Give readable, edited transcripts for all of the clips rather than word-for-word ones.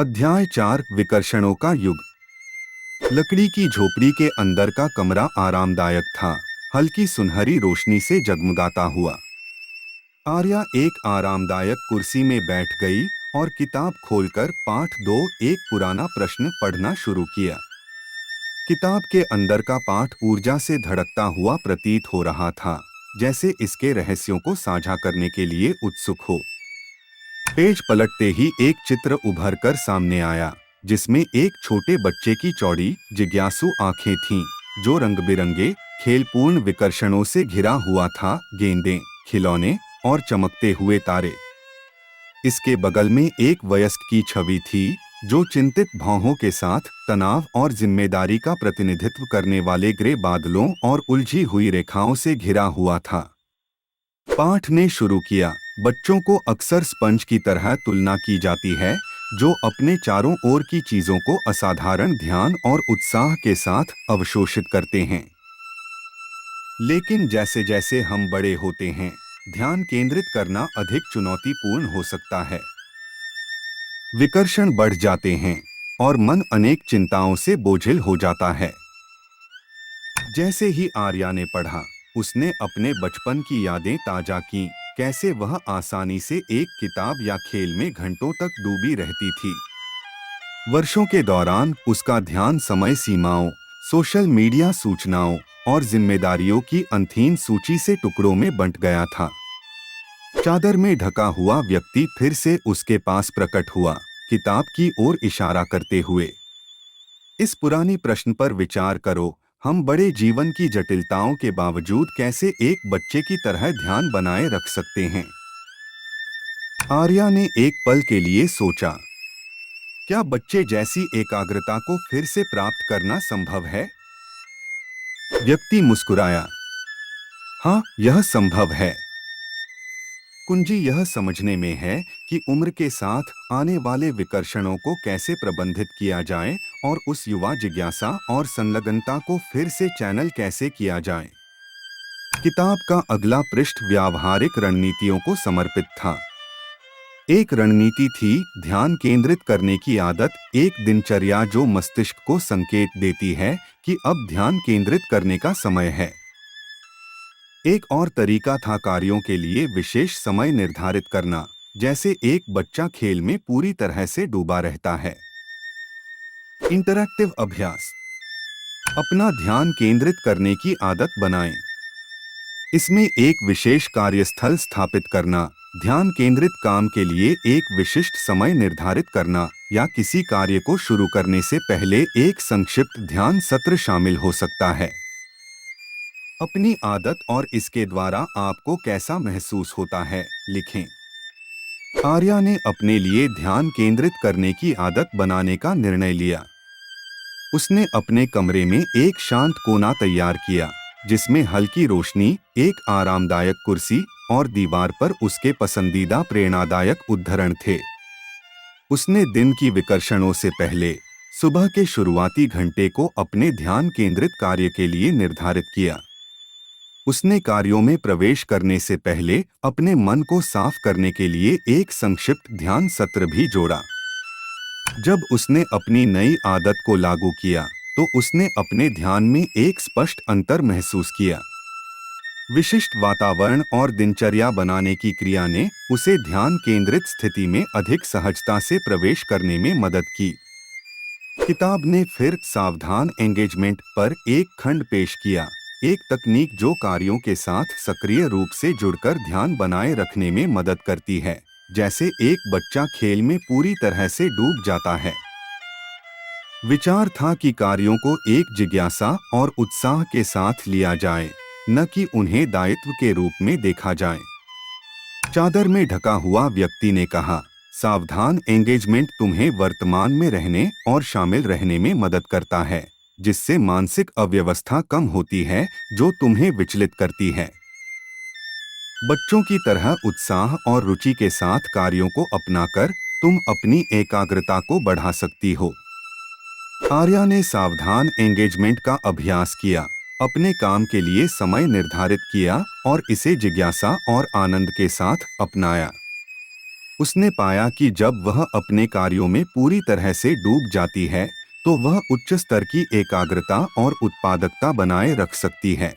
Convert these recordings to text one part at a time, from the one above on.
अध्याय 4 विकर्षणों का युग। लकड़ी की झोपड़ी के अंदर का कमरा आरामदायक था, हल्की सुनहरी रोशनी से जगमगाता हुआ। आर्या एक आरामदायक कुर्सी में बैठ गई और किताब खोलकर पाठ 2 एक पुराना प्रश्न पढ़ना शुरू किया। किताब के अंदर का पाठ ऊर्जा से धड़कता हुआ प्रतीत हो रहा था, जैसे इसके रहस्यों को साझा करने के लिए उत्सुक हो। पेज पलटते ही एक चित्र उभर कर सामने आया, जिसमें एक छोटे बच्चे की चौड़ी जिज्ञासु आंखें थीं, जो रंग बिरंगे खेलपूर्ण विकर्षणों से घिरा हुआ था, गेंदें, खिलौने और चमकते हुए तारे। इसके बगल में एक वयस्क की छवि थी, जो चिंतित भौहों के साथ तनाव और जिम्मेदारी का प्रतिनिधित्व करने वाले ग्रे बादलों और उलझी हुई रेखाओं से घिरा हुआ था। पाठ ने शुरू किया। बच्चों को अक्सर स्पंज की तरह तुलना की जाती है, जो अपने चारों ओर की चीजों को असाधारण ध्यान और उत्साह के साथ अवशोषित करते हैं। लेकिन जैसे जैसे हम बड़े होते हैं, ध्यान केंद्रित करना अधिक चुनौतीपूर्ण हो सकता है। विकर्षण बढ़ जाते हैं और मन अनेक चिंताओं से बोझिल हो जाता है। जैसे ही आर्या ने पढ़ा, उसने अपने बचपन की यादें ताजा कीं, कैसे वह आसानी से एक किताब या खेल में घंटों तक डूबी रहती थी। वर्षों के दौरान उसका ध्यान समय सीमाओं, सोशल मीडिया सूचनाओं और जिम्मेदारियों की अनथीन सूची से टुकड़ों में बंट गया था। चादर में ढका हुआ व्यक्ति फिर से उसके पास प्रकट हुआ, किताब की ओर इशारा करते हुए। इस पुरानी प्रश्न पर विचार करो, हम बड़े जीवन की जटिलताओं के बावजूद कैसे एक बच्चे की तरह ध्यान बनाए रख सकते हैं। आर्या ने एक पल के लिए सोचा, क्या बच्चे जैसी एकाग्रता को फिर से प्राप्त करना संभव है? व्यक्ति मुस्कुराया, हाँ, यह संभव है। कुंजी यह समझने में है कि उम्र के साथ आने वाले विकर्षणों को कैसे प्रबंधित किया जाए और उस युवा जिज्ञासा और संलग्नता को फिर से चैनल कैसे किया जाए। किताब का अगला पृष्ठ व्यावहारिक रणनीतियों को समर्पित था। एक रणनीति थी ध्यान केंद्रित करने की आदत, एक दिनचर्या जो मस्तिष्क को संकेत देती है कि अब ध्यान केंद्रित करने का समय है। एक और तरीका था कार्यों के लिए विशेष समय निर्धारित करना, जैसे एक बच्चा खेल में पूरी तरह से डूबा रहता है। इंटरैक्टिव अभ्यास। अपना ध्यान केंद्रित करने की आदत बनाएं। इसमें एक विशेष कार्यस्थल स्थापित करना, ध्यान केंद्रित काम के लिए एक विशिष्ट समय निर्धारित करना या किसी कार्य को शुरू करने से पहले एक संक्षिप्त ध्यान सत्र शामिल हो सकता है। अपनी आदत और इसके द्वारा आपको कैसा महसूस होता है, लिखें। आर्या ने अपने लिए ध्यान केंद्रित करने की आदत बनाने का निर्णय लिया। उसने अपने कमरे में एक शांत कोना तैयार किया, जिसमें हल्की रोशनी, एक आरामदायक कुर्सी और दीवार पर उसके पसंदीदा प्रेरणादायक उद्धरण थे। उसने दिन की विकर्षणों से पहले सुबह के शुरुआती घंटे को अपने ध्यान केंद्रित कार्य के लिए निर्धारित किया। उसने कार्यों में प्रवेश करने से पहले अपने मन को साफ करने के लिए एक संक्षिप्त ध्यान सत्र भी जोड़ा। जब उसने अपनी नई आदत को लागू किया, तो उसने अपने ध्यान में एक स्पष्ट अंतर महसूस किया। विशिष्ट वातावरण और दिनचर्या बनाने की क्रिया ने उसे ध्यान केंद्रित स्थिति में अधिक सहजता से प्रवेश करने में मदद की। किताब ने फिर सावधान एंगेजमेंट पर एक खंड पेश किया, एक तकनीक जो कार्यों के साथ सक्रिय रूप से जुड़कर ध्यान बनाए रखने में मदद करती है, जैसे एक बच्चा खेल में पूरी तरह से डूब जाता है। विचार था कि कार्यों को एक जिज्ञासा और उत्साह के साथ लिया जाए, न कि उन्हें दायित्व के रूप में देखा जाए। चादर में ढका हुआ व्यक्ति ने कहा, सावधान एंगेजमेंट तुम्हें वर्तमान में रहने और शामिल रहने में मदद करता है, जिससे मानसिक अव्यवस्था कम होती है जो तुम्हें विचलित करती है। बच्चों की तरह उत्साह और रुचि के साथ कार्यों को अपनाकर तुम अपनी एकाग्रता को बढ़ा सकती हो। आर्या ने सावधान एंगेजमेंट का अभ्यास किया, अपने काम के लिए समय निर्धारित किया और इसे जिज्ञासा और आनंद के साथ अपनाया। उसने पाया कि जब वह अपने कार्यों में पूरी तरह से डूब जाती है तो वह उच्च स्तर की एकाग्रता और उत्पादकता बनाए रख सकती है।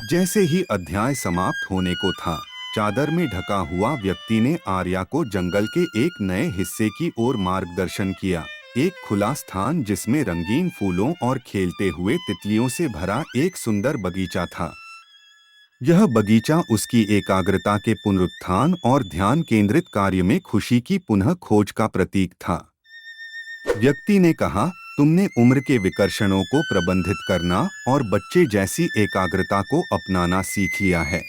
जैसे ही अध्याय समाप्त होने को था, चादर में ढका हुआ व्यक्ति ने आर्या को जंगल के एक नए हिस्से की ओर मार्गदर्शन किया। एक खुला स्थान जिसमें रंगीन फूलों और खेलते हुए तितलियों से भरा एक सुंदर बगीचा था। यह बगीचा उसकी एकाग्रता के पुनरुत्थान और ध्यान केंद्रित कार्य में खुशी की पुनः खोज का प्रतीक था। व्यक्ति ने कहा, तुमने उम्र के विकर्षणों को प्रबंधित करना और बच्चे जैसी एकाग्रता को अपनाना सीख लिया है।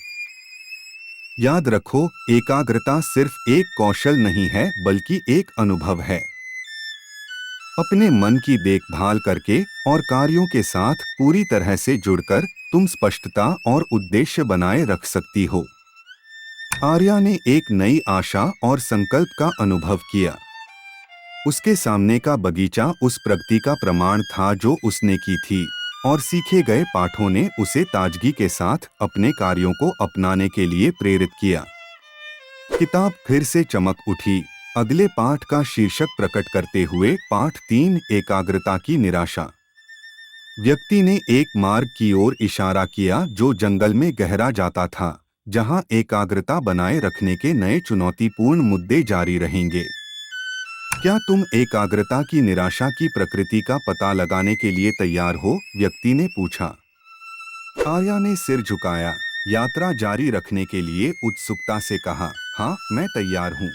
याद रखो, एकाग्रता सिर्फ एक कौशल नहीं है बल्कि एक अनुभव है। अपने मन की देखभाल करके और कार्यों के साथ पूरी तरह से जुड़कर तुम स्पष्टता और उद्देश्य बनाए रख सकती हो। आर्या ने एक नई आशा और संकल्प का अनुभव किया। उसके सामने का बगीचा उस प्रगति का प्रमाण था जो उसने की थी, और सीखे गए पाठों ने उसे ताजगी के साथ अपने कार्यों को अपनाने के लिए प्रेरित किया। किताब फिर से चमक उठी। अगले पाठ का शीर्षक प्रकट करते हुए पाठ 3, एकाग्रता की निराशा। व्यक्ति ने एक मार्ग की ओर इशारा किया जो जंगल में गहरा जाता था, जहां एकाग्रता बनाए रखने के नए चुनौतीपूर्ण मुद्दे जारी रहेंगे। क्या तुम एकाग्रता की निराशा की प्रकृति का पता लगाने के लिए तैयार हो? व्यक्ति ने पूछा। आर्या ने सिर झुकाया, यात्रा जारी रखने के लिए उत्सुकता से कहा, हाँ, मैं तैयार हूँ।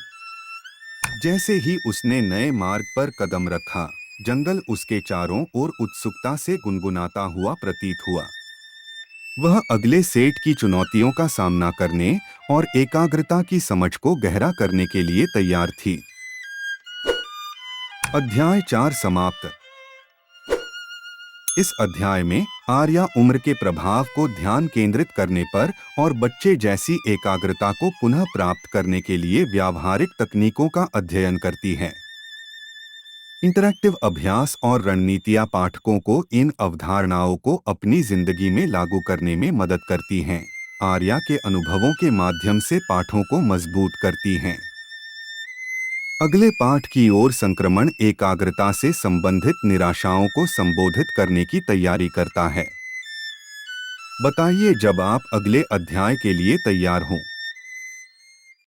जैसे ही उसने नए मार्ग पर कदम रखा, जंगल उसके चारों ओर उत्सुकता से गुनगुनाता हुआ प्रतीत हुआ। वह अगले सेट की चुनौतियों का सामना करने और एकाग्रता की समझ को गहरा करने के लिए तैयार थी। अध्याय 4 समाप्त। इस अध्याय में आर्या उम्र के प्रभाव को ध्यान केंद्रित करने पर और बच्चे जैसी एकाग्रता को पुनः प्राप्त करने के लिए व्यावहारिक तकनीकों का अध्ययन करती है। इंटरैक्टिव अभ्यास और रणनीतियां पाठकों को इन अवधारणाओं को अपनी जिंदगी में लागू करने में मदद करती हैं। आर्या के अनुभवों के माध्यम से पाठों को मजबूत करती हैं। अगले पाठ की ओर संक्रमण एकाग्रता से संबंधित निराशाओं को संबोधित करने की तैयारी करता है। बताइए जब आप अगले अध्याय के लिए तैयार हों।